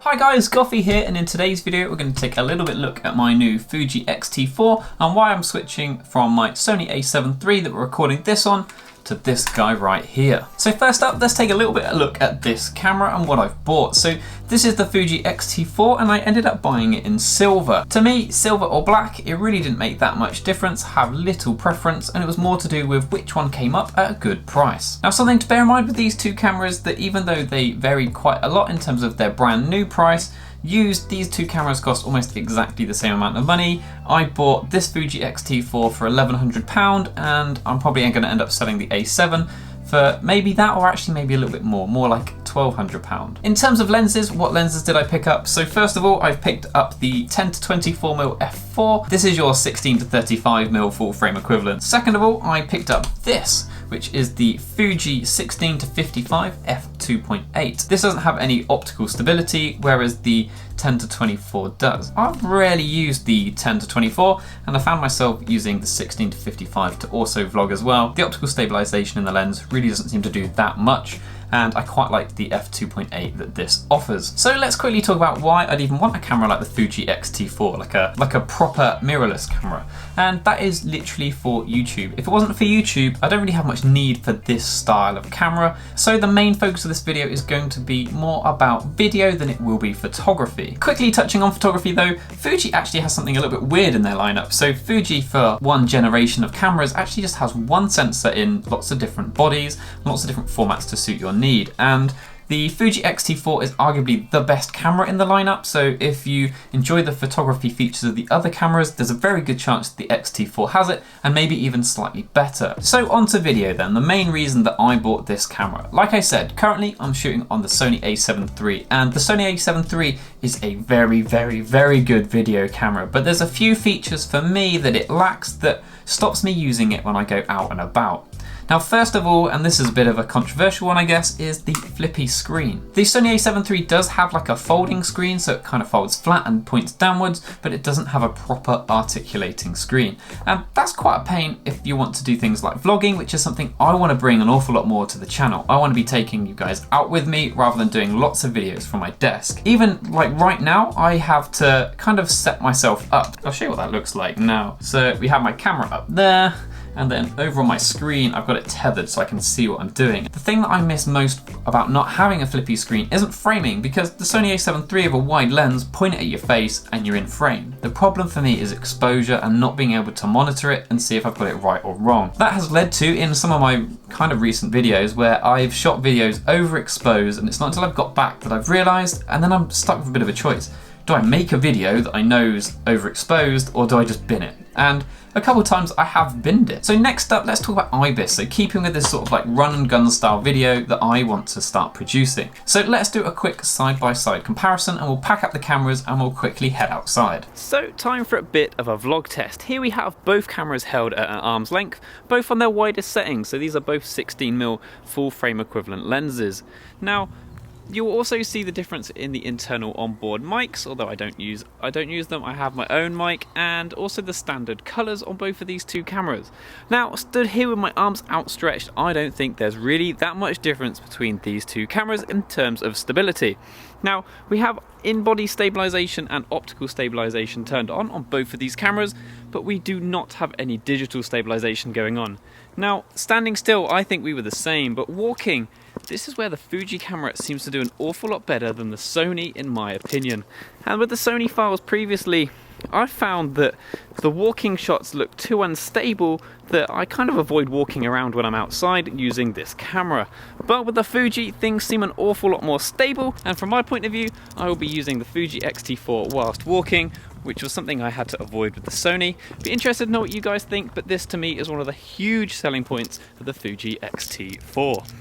Hi guys, Goffy here, and in today's video we're going to take a little bit look at my new Fuji X-T4 and why I'm switching from my Sony A7 III that we're recording this on to this guy right here. So first up, let's take a little bit of a look at this camera and what I've bought. So this is the Fuji X-T4 and I ended up buying it in silver. To me, silver or black, it really didn't make that much difference, have little preference, and it was more to do with which one came up at a good price. Now something to bear in mind with these two cameras, that even though they vary quite a lot in terms of their brand new price, used, these two cameras cost almost exactly the same amount of money. I bought this Fuji X-T4 for £1,100 and I'm probably going to end up selling the A7 for maybe that, or actually maybe a little bit more like £1,200. In terms of lenses, what lenses did I pick up? So first of all, I've picked up the 10 to 24mm f4. This is your 16 to 35mm full frame equivalent. Second of all, I picked up this, which is the Fuji 16 to 55 f2.8. This doesn't have any optical stability, whereas the 10 to 24 does. I've rarely used the 10 to 24, and I found myself using the 16 to 55 to also vlog as well. The optical stabilization in the lens really doesn't seem to do that much, and I quite like the f2.8 that this offers. So let's quickly talk about why I'd even want a camera like the Fuji X-T4, like a proper mirrorless camera. And that is literally for YouTube. If it wasn't for YouTube, I don't really have much need for this style of camera. So the main focus of this video is going to be more about video than it will be photography. Quickly touching on photography though, Fuji actually has something a little bit weird in their lineup. So Fuji, for one generation of cameras, actually just has one sensor in lots of different bodies, lots of different formats to suit your need. And the Fuji X-T4 is arguably the best camera in the lineup, so if you enjoy the photography features of the other cameras, there's a very good chance the X-T4 has it, and maybe even slightly better. So on to video then, the main reason that I bought this camera. Like I said, currently I'm shooting on the Sony A7 III, and the Sony A7 III is a very good video camera, but there's a few features for me that it lacks that stops me using it when I go out and about. Now first of all, and this is a bit of a controversial one I guess, is the Flippy Screen. The Sony A7 III does have like a folding screen, so it kind of folds flat and points downwards, but it doesn't have a proper articulating screen. And that's quite a pain if you want to do things like vlogging, which is something I want to bring an awful lot more to the channel. I want to be taking you guys out with me rather than doing lots of videos from my desk. Even like right now, I have to kind of set myself up. I'll show you what that looks like now. So we have my camera up there, and then over on my screen, I've got it tethered so I can see what I'm doing. The thing that I miss most about not having a flippy screen isn't framing, because the Sony A7 III have a wide lens, point it at your face, and you're in frame. The problem for me is exposure and not being able to monitor it and see if I've got it right or wrong. That has led to, in some of my kind of recent videos, where I've shot videos overexposed, and it's not until I've got back that I've realized, and then I'm stuck with a bit of a choice. Do I make a video that I know is overexposed, or do I just bin it? And a couple of times I have binned it. So next up, let's talk about IBIS. So keeping with this sort of like run and gun style video that I want to start producing. So let's do a quick side-by-side comparison, and we'll pack up the cameras and we'll quickly head outside. So time for a bit of a vlog test. Here we have both cameras held at an arm's length, both on their widest settings. So these are both 16mm full frame equivalent lenses. Now, you'll also see the difference in the internal onboard mics, although I don't use them. I have my own mic, and also the standard colours on both of these two cameras. Now, stood here with my arms outstretched, I don't think there's really that much difference between these two cameras in terms of stability. Now, we have in-body stabilization and optical stabilization turned on both of these cameras, but we do not have any digital stabilization going on. Now, standing still, I think we were the same, but walking, this is where the Fuji camera seems to do an awful lot better than the Sony, in my opinion. And with the Sony files previously, I found that the walking shots look too unstable, that I kind of avoid walking around when I'm outside using this camera. But with the Fuji, things seem an awful lot more stable, and from my point of view, I will be using the Fuji X-T4 whilst walking, which was something I had to avoid with the Sony. Be interested to know what you guys think, but this to me is one of the huge selling points of the Fuji X-T4.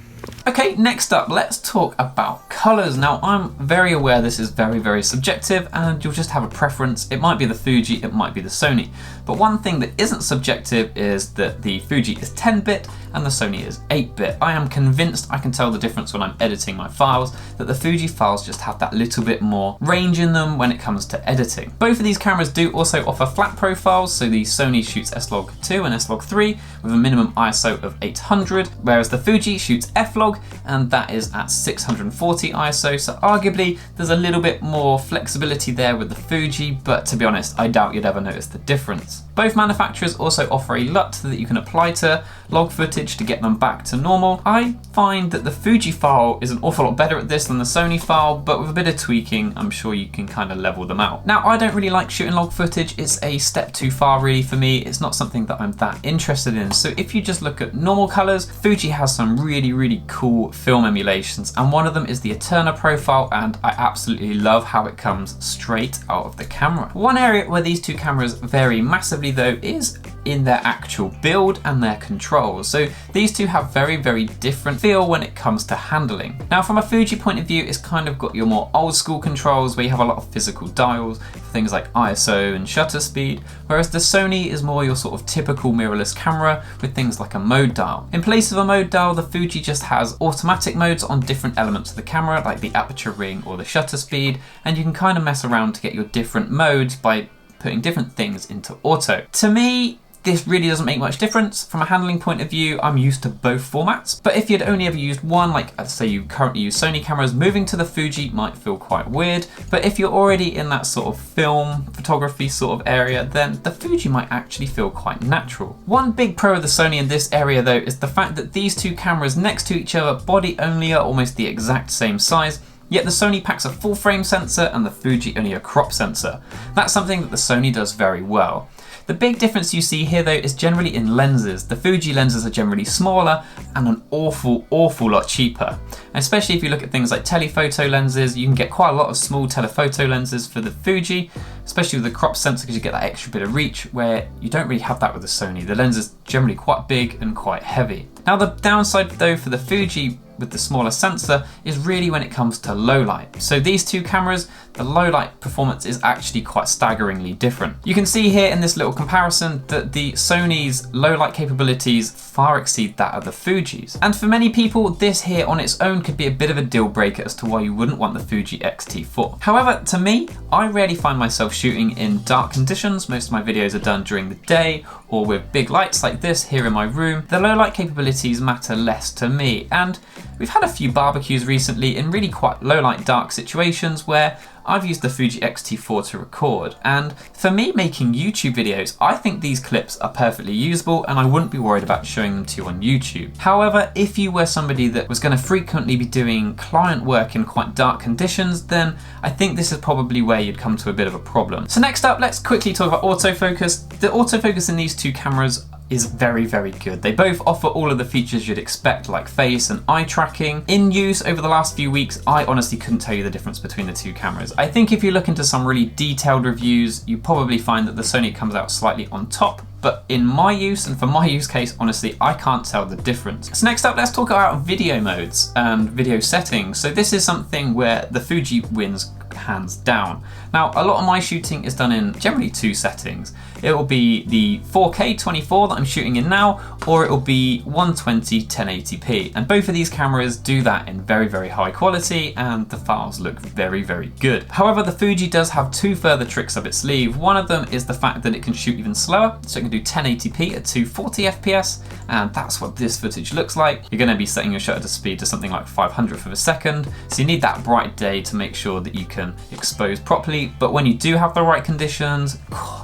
Okay, next up, let's talk about colours. Now, I'm very aware this is very subjective, and you'll just have a preference. It might be the Fuji, it might be the Sony. But one thing that isn't subjective is that the Fuji is 10-bit and the Sony is 8-bit. I am convinced I can tell the difference when I'm editing my files, that the Fuji files just have that little bit more range in them when it comes to editing. Both of these cameras do also offer flat profiles, so the Sony shoots S-Log2 and S-Log3 with a minimum ISO of 800, whereas the Fuji shoots F-Log, and that is at 640 ISO, so arguably there's a little bit more flexibility there with the Fuji, but to be honest, I doubt you'd ever notice the difference. Both manufacturers also offer a LUT that you can apply to log footage to get them back to normal. I find that the Fuji file is an awful lot better at this than the Sony file, but with a bit of tweaking, I'm sure you can kind of level them out. Now, I don't really like shooting log footage. It's a step too far really for me. It's not something that I'm that interested in. So if you just look at normal colors, Fuji has some really cool film emulations, and one of them is the Eterna profile, and I absolutely love how it comes straight out of the camera. One area where these two cameras vary massively though is in their actual build and their controls. So these two have very different feel when it comes to handling. Now from a Fuji point of view, it's kind of got your more old school controls where you have a lot of physical dials for things like ISO and shutter speed, whereas the Sony is more your sort of typical mirrorless camera with things like a mode dial. In place of a mode dial, the Fuji just has automatic modes on different elements of the camera, like the aperture ring or the shutter speed, and you can kind of mess around to get your different modes by putting different things into auto. To me, this really doesn't make much difference. From a handling point of view, I'm used to both formats, but if you'd only ever used one, like say you currently use Sony cameras, moving to the Fuji might feel quite weird, but if you're already in that sort of film photography sort of area, then the Fuji might actually feel quite natural. One big pro of the Sony in this area though is the fact that these two cameras next to each other, body only, are almost the exact same size, yet the Sony packs a full frame sensor and the Fuji only a crop sensor. That's something that the Sony does very well. The big difference you see here though is generally in lenses. The Fuji lenses are generally smaller and an awful lot cheaper. And especially if you look at things like telephoto lenses, you can get quite a lot of small telephoto lenses for the Fuji, especially with the crop sensor, because you get that extra bit of reach where you don't really have that with the Sony. The lens is generally quite big and quite heavy. Now the downside though for the Fuji with the smaller sensor is really when it comes to low light. So these two cameras, the low light performance is actually quite staggeringly different. You can see here in this little comparison that the Sony's low light capabilities far exceed that of the Fuji's. And for many people, this here on its own could be a bit of a deal breaker as to why you wouldn't want the Fuji X-T4. However, to me, I rarely find myself shooting in dark conditions. Most of my videos are done during the day or with big lights like this here in my room. The low light capabilities matter less to me, and we've had a few barbecues recently in really quite low light dark situations where I've used the Fuji X-T4 to record, and for me making YouTube videos, I think these clips are perfectly usable and I wouldn't be worried about showing them to you on YouTube. However, if you were somebody that was going to frequently be doing client work in quite dark conditions, then I think this is probably where you'd come to a bit of a problem. So next up, let's quickly talk about autofocus. The autofocus in these two cameras is very good. They both offer all of the features you'd expect, like face and eye tracking. In use over the last few weeks, I honestly couldn't tell you the difference between the two cameras. I think if you look into some really detailed reviews, you probably find that the Sony comes out slightly on top, but in my use and for my use case, honestly, I can't tell the difference. So next up, let's talk about video modes and video settings. So this is something where the Fuji wins hands down. Now, a lot of my shooting is done in generally two settings. It will be the 4K 24 that I'm shooting in now, or it will be 120 1080p. And both of these cameras do that in very high quality, and the files look very good. However, the Fuji does have two further tricks up its sleeve. One of them is the fact that it can shoot even slower, so it can do 1080p at 240 FPS, and that's what this footage looks like. You're going to be setting your shutter speed to something like 500th of a second, so you need that bright day to make sure that you can expose properly. But when you do have the right conditions,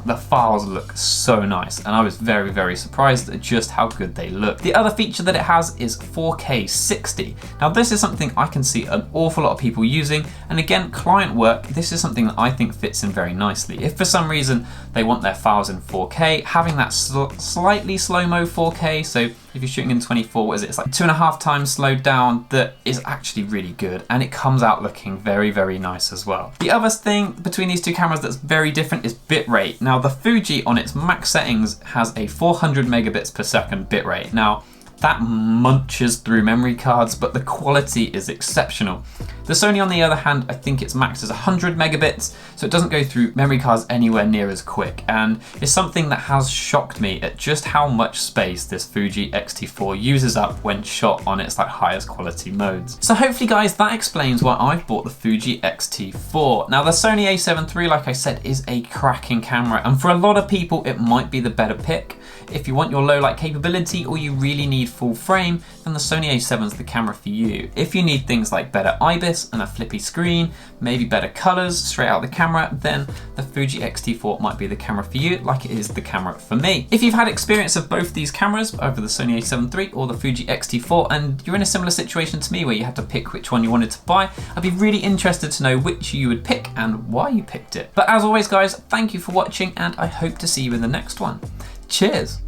the files look so nice, and I was very surprised at just how good they look. The other feature that it has is 4K 60. Now this is something I can see an awful lot of people using, and again, client work, this is something that I think fits in very nicely. If for some reason they want their files in 4K, having that slightly slow-mo 4K, so if you're shooting in 24, what is it? It's like 2.5 times slowed down, that is actually really good, and it comes out looking very nice as well. The other thing between these two cameras that's very different is bitrate. Now the Fuji on its max settings has a 400 megabits per second bitrate. Now that munches through memory cards, but the quality is exceptional. The Sony, on the other hand, I think it's maxed as 100 megabits, so it doesn't go through memory cards anywhere near as quick, and it's something that has shocked me at just how much space this Fuji X-T4 uses up when shot on its like highest quality modes. So hopefully guys, that explains why I've bought the Fuji X-T4. Now the Sony A7 III, like I said, is a cracking camera, and for a lot of people it might be the better pick. If you want your low light capability or you really need full frame, then the Sony A7 is the camera for you. If you need things like better IBIS and a flippy screen, maybe better colors straight out the camera, then the Fuji X-T4 might be the camera for you, like it is the camera for me. If you've had experience of both these cameras, either the Sony A7 III or the Fuji X-T4, and you're in a similar situation to me where you had to pick which one you wanted to buy, I'd be really interested to know which you would pick and why you picked it. But as always guys, thank you for watching, and I hope to see you in the next one. Cheers!